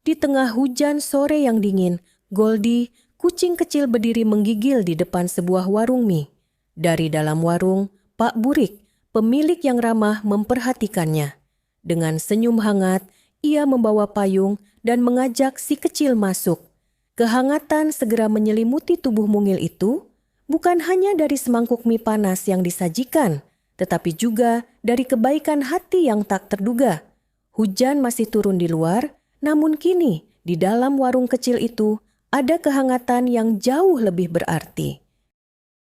Di tengah hujan sore yang dingin, Goldie, kucing kecil berdiri menggigil di depan sebuah warung mie. Dari dalam warung, Pak Burik, pemilik yang ramah, memperhatikannya. Dengan senyum hangat, ia membawa payung dan mengajak si kecil masuk. Kehangatan segera menyelimuti tubuh mungil itu, bukan hanya dari semangkuk mie panas yang disajikan, tetapi juga dari kebaikan hati yang tak terduga. Hujan masih turun di luar, namun kini di dalam warung kecil itu ada kehangatan yang jauh lebih berarti.